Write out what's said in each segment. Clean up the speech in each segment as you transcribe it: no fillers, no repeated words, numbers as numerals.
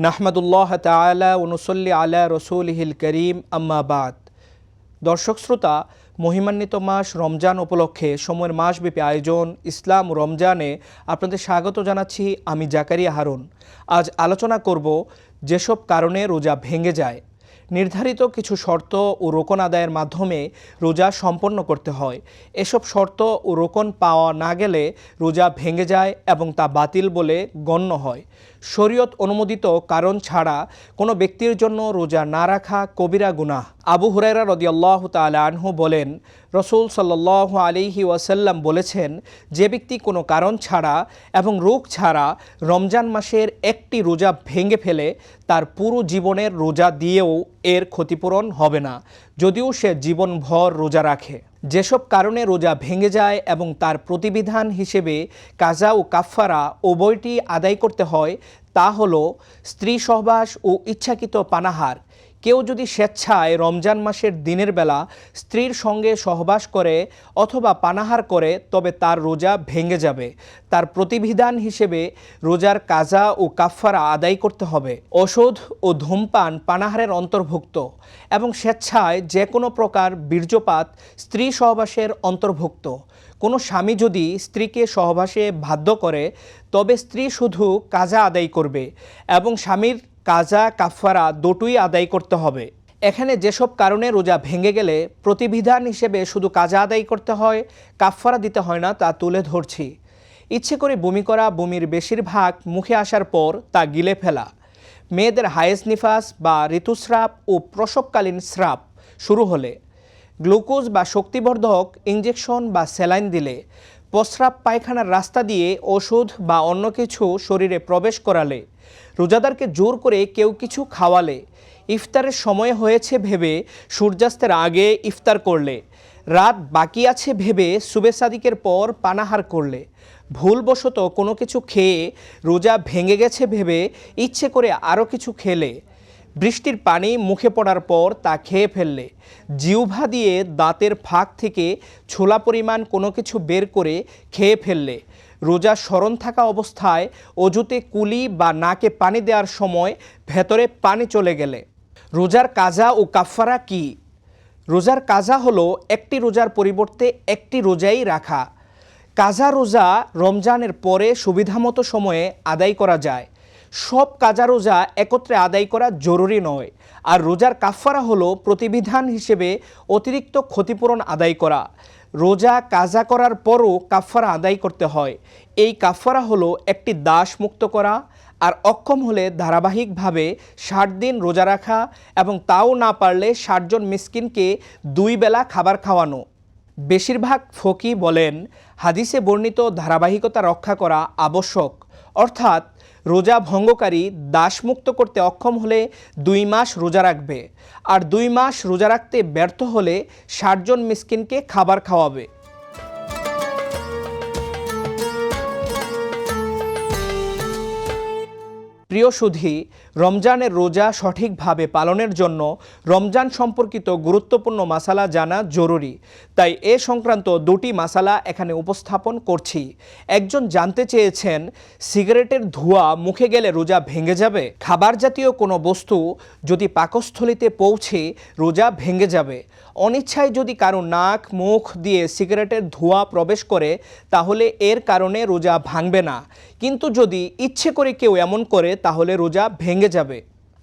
নাহমাদুল্লাহ তাআলা ওয়া নুসাল্লি আলা রাসূলিহিল কারীম আম্মা বাদ। দর্শক শ্রোতা, মহিমান্বিত মাস রমজান উপলক্ষে সময়ের মাসব্যাপী আয়োজন ইসলাম রমজানে আপনাদের স্বাগত জানাচ্ছি। আমি জাকারিয়া হারুন। আজ আলোচনা করব যেসব কারণে রোজা ভেঙে যায়। নির্ধারিত কিছু শর্ত ও রোকন আদায়ের মাধ্যমে রোজা সম্পন্ন করতে হয়। এসব শর্ত ও রোকন পাওয়া না গেলে রোজা ভেঙে যায় এবং তা বাতিল বলে গণ্য হয়। শরীয়ত অনুমোদিত কারণ ছাড়া কোনো ব্যক্তির জন্য রোজা না রাখা কবিরা গুনাহ। আবু হুরায়রা রাদিয়াল্লাহু তাআলা আনহু বলেন, রাসূল সাল্লাল্লাহু আলাইহি ওয়াসাল্লাম বলেছেন, যে ব্যক্তি কোনো কারণ ছাড়া এবং রোগ ছাড়া রমজান মাসের একটি রোজা ভেঙে ফেলে তার পুরো জীবনের রোজা দিয়েও এর ক্ষতিপূরণ হবে না, যদিও সে জীবনভর রোজা রাখে। যেসব কারণে রোজা ভেঙে যায় এবং তার প্রতিবিধান হিসেবে কাজা ও কাফফারা উভয়টি আদায় করতে হয় তা হলো স্ত্রী সহবাস ও ইচ্ছাকৃত পানাহার। কেউ যদি স্বেচ্ছায় রমজান মাসের দিনের বেলা স্ত্রীর সঙ্গে সহবাস করে অথবা পানাহার করে তবে তার রোজা ভেঙে যাবে। তার প্রতিবিধান হিসেবে রোজার কাজা ও কাফফারা আদায় করতে হবে। ওষুধ ও ধূমপান পানাহারের অন্তর্ভুক্ত এবং স্বেচ্ছায় যে কোনো প্রকার বীর্যপাত স্ত্রী সহবাসের অন্তর্ভুক্ত। কোনো স্বামী যদি স্ত্রীকে সহবাসে বাধ্য করে তবে স্ত্রী শুধু কাজা আদায় করবে এবং স্বামীর কাজা কাফফারা দুটোই আদায় করতে হবে। এখানে যেসব কারণে রোজা ভেঙে গেলে প্রতিবিধান হিসেবে শুধু কাজা আদায় করতে হয়, কাফফারা দিতে হয় না, তা তুলে ধরছি। ইচ্ছে করে বমি করা, বমির বেশিরভাগ মুখে আসার পর তা গিলে ফেলা, মেয়েদের হায়েজ নিফাস বা ঋতুস্রাব ও প্রসবকালীন স্রাব শুরু হলে, গ্লুকোজ বা শক্তিবর্ধক ইঞ্জেকশন বা স্যালাইন দিলে, প্রস্রাব পায়খানার রাস্তা দিয়ে ওষুধ বা অন্য কিছু শরীরে প্রবেশ করালে, রোজাদারকে জোর করে কেউ কিছু খাওয়ালে, ইফতারের সময় হয়েছে ভেবে সূর্যাস্তের আগে ইফতার করলে, রাত বাকি আছে ভেবে সুবে সাদিকের পর পানাহার করলে, ভুলবশত কোনো কিছু খেয়ে রোজা ভেঙে গেছে ভেবে ইচ্ছে করে আরও কিছু খেলে, বৃষ্টির পানি মুখে পড়ার পর তা খেয়ে ফেললে, জিহ্বা দিয়ে দাঁতের ফাঁক থেকে ছোলা পরিমাণ কোনো কিছু বের করে খেয়ে ফেললে, রোজা স্মরণ থাকা অবস্থায় অজুতে কুলি বা নাকে পানি দেওয়ার সময় ভেতরে পানি চলে গেলে। রোজার কাজা ও কাফফারা কি? রোজার কাজা হলো একটি রোজার পরিবর্তে একটি রোজাই রাখা। কাজা রোজা রমজানের পরে সুবিধামতো সময়ে আদায় করা যায়। সব কাজা রোজা একত্রে আদায় করা জরুরি নয়। আর রোজার কাফফারা হলো প্রতিবিধান হিসেবে অতিরিক্ত ক্ষতিপূরণ আদায় করা। রোজা কাজা করার পরও কাফফারা আদায় করতে হয়। এই কাফফারা হলো একটি দাস মুক্ত করা, আর অক্ষম হলে ধারাবাহিকভাবে 60 দিন রোজা রাখা এবং তাও না পারলে 60 জন মিসকিনকে 2 বেলা খাবার খাওয়ানো। বেশিরভাগ ফকি বলেন হাদিসে বর্ণিত ধারাবাহিকতা রক্ষা করা আবশ্যক, অর্থাৎ রোজা ভঙ্গকারী দাসমুক্ত করতে অক্ষম হলে 2 মাস রোজা রাখবে, আর 2 মাস রোজা রাখতে ব্যর্থ হলে 60 জন মিসকিনকে খাবার খাওয়াবে। প্রিয় সুধী, রমজানের রোজা সঠিকভাবে পালনের জন্য রমজান সম্পর্কিত গুরুত্বপূর্ণ মাসালা জানা জরুরি। তাই এ সংক্রান্ত 2টি মাসালা এখানে উপস্থাপন করছি। একজন জানতে চেয়েছেন, সিগারেটের ধোঁয়া মুখে গেলে রোজা ভেঙে যাবে? খাবার জাতীয় কোনো বস্তু যদি পাকস্থলিতে পৌঁছে রোজা ভেঙে যাবে। অনিচ্ছায় যদি কারো নাক মুখ দিয়ে সিগারেটের ধোঁয়া প্রবেশ করে তাহলে এর কারণে রোজা ভাঙবে না, কিন্তু যদি ইচ্ছে করে কেউ এমন করে তাহলে রোজা ভেঙে যাবে।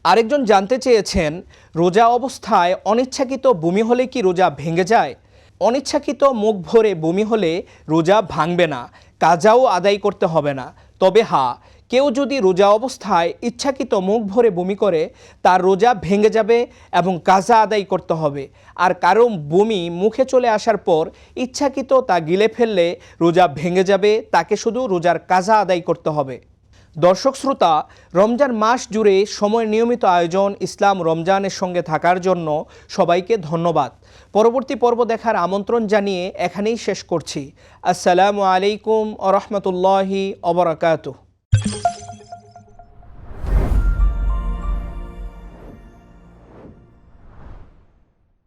আরেকজন জানতে চেয়েছেন, রোজা অবস্থায় অনিচ্ছাকৃত বমি হলে কি রোজা ভেঙে যায়? অনিচ্ছাকৃত মুখ ভরে বমি হলে রোজা ভাঙবে না, কাজাও আদায় করতে হবে না। তবে হ্যাঁ, কেউ যদি রোজা অবস্থায় ইচ্ছাকৃত মুখ ভরে বমি করে তার রোজা ভেঙে যাবে এবং কাজা আদায় করতে হবে। আর কারো বমি মুখে চলে আসার পর ইচ্ছাকৃত তা গিলে ফেললে রোজা ভেঙে যাবে, তাকে শুধু রোজার কাজা আদায় করতে হবে। দর্শক শ্রোতা, রমজান মাস জুড়ে সময় নিয়মিত আয়োজন ইসলাম রমজানের সঙ্গে থাকার জন্য সবাইকে ধন্যবাদ। পরবর্তী পর্ব দেখার আমন্ত্রণ জানিয়ে এখানেই শেষ করছি। আসসালামু আলাইকুম ওয়া রাহমাতুল্লাহি ওয়া বারাকাতুহু।